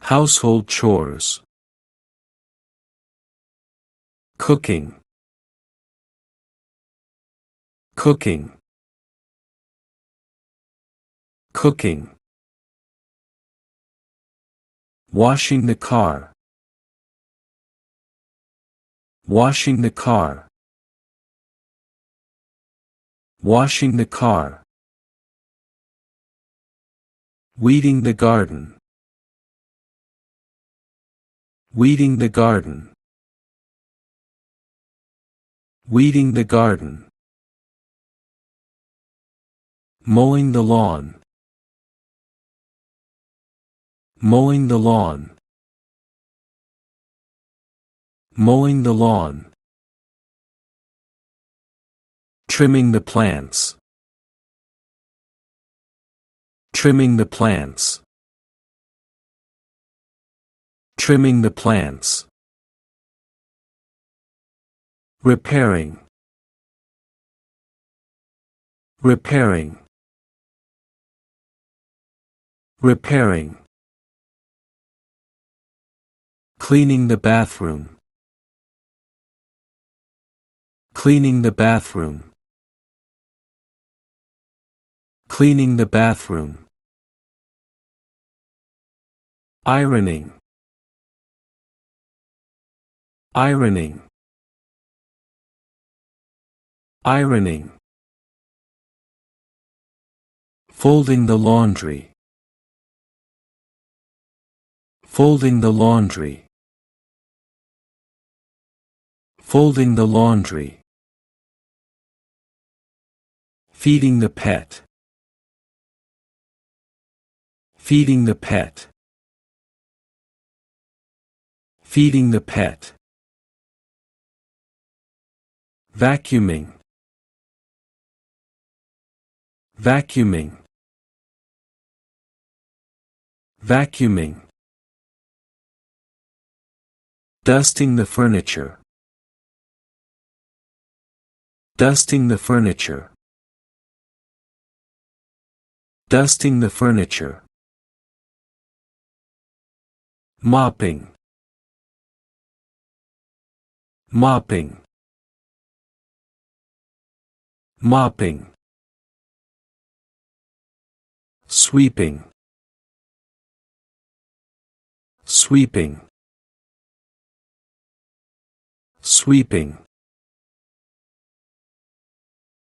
household chores, cooking, cooking, cooking, washing the car, washing the car, washing the car, weeding the garden, weeding the garden, weeding the garden, mowing the lawn, mowing the lawn, mowing the lawn, trimming the plants, trimming the plants, trimming the plants, repairing, repairing, repairing, cleaning the bathroom, cleaning the bathroom, cleaning the bathroom, ironing, ironing, ironing, folding the laundry, folding the laundry, folding the laundry, feeding the pet, feeding the pet, feeding the pet, vacuuming, vacuuming, vacuuming, dusting the furniture, dusting the furniture, dusting the furniture, mopping, mopping, mopping, sweeping, sweeping, sweeping,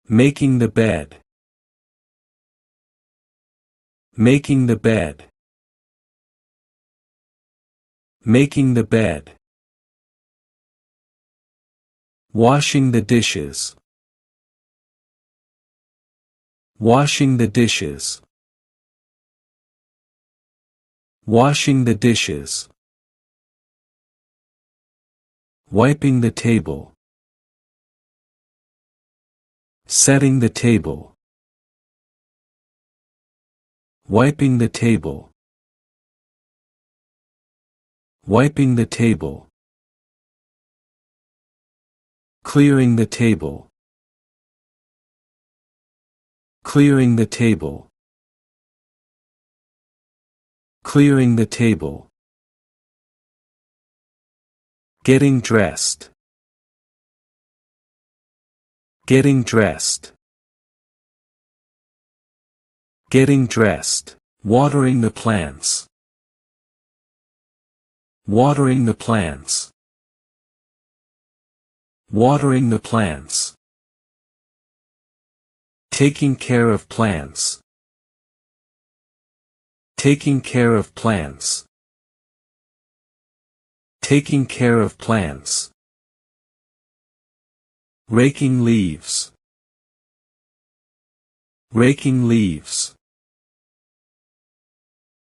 making the bed, making the bed, making the bed, washing the dishes, washing the dishes, washing the dishes, wiping the table, setting the table, wiping the table, wiping the table, clearing the table, clearing the table, clearing the table, getting dressed, getting dressed, getting dressed, watering the plants, watering the plants, watering the plants, taking care of plants, taking care of plants, taking care of plants, raking leaves, raking leaves,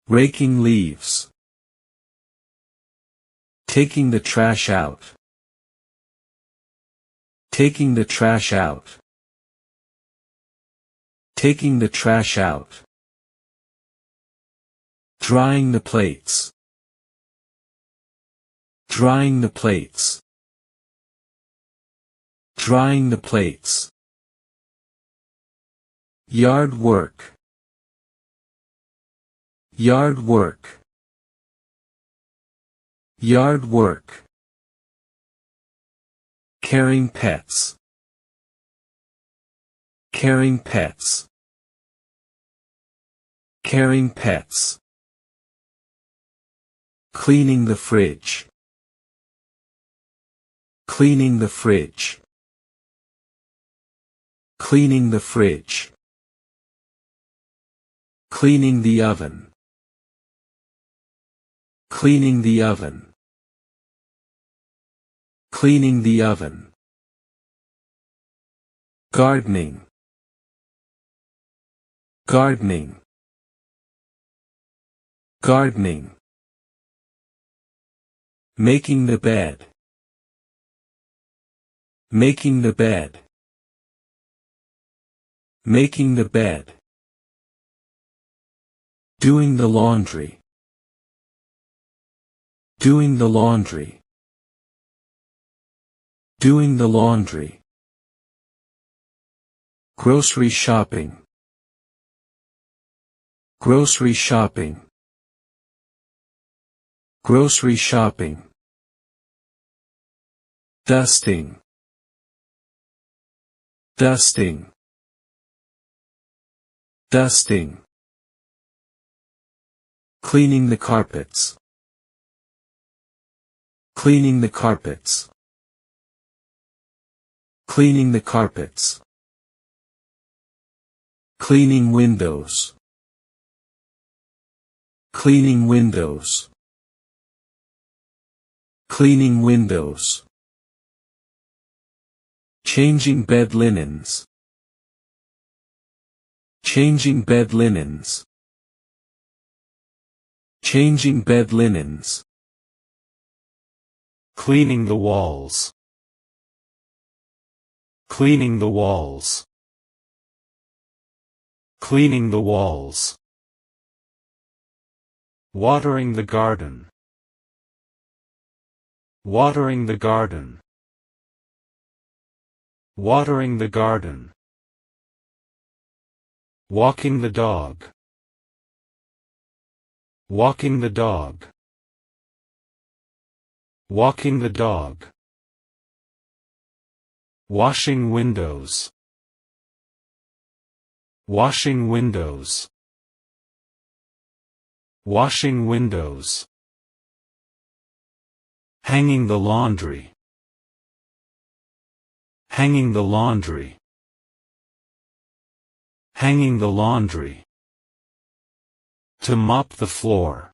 raking leaves, taking the trash out, taking the trash out, taking the trash out, drying the plates, drying the plates, drying the plates, yard work, yard work, Yard work. Caring pets. Caring pets. Caring pets. Cleaning the fridge. Cleaning the fridge. Cleaning the fridge. Cleaning the oven. Cleaning the oven. Cleaning the oven. Gardening. Gardening. Gardening. Making the bed. Making the bed. Making the bed. Doing the laundry. Doing the laundry. Doing the laundry. Grocery shopping. Grocery shopping. Grocery shopping. Dusting. Dusting. Dusting. Cleaning the carpets. Cleaning the carpets. Cleaning the carpets. Cleaning windows. Cleaning windows. Cleaning windows. Changing bed linens. Changing bed linens. Changing bed linens. Cleaning the walls. Cleaning the walls. Cleaning the walls. Watering the garden. Watering the garden. Watering the garden. Walking the dog. Walking the dog. Walking the dog. Washing windows. Washing windows. Washing windows. Hanging the laundry. Hanging the laundry. Hanging the laundry. To mop the floor.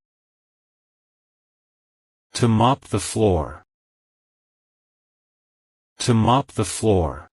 To mop the floor. To mop the floor.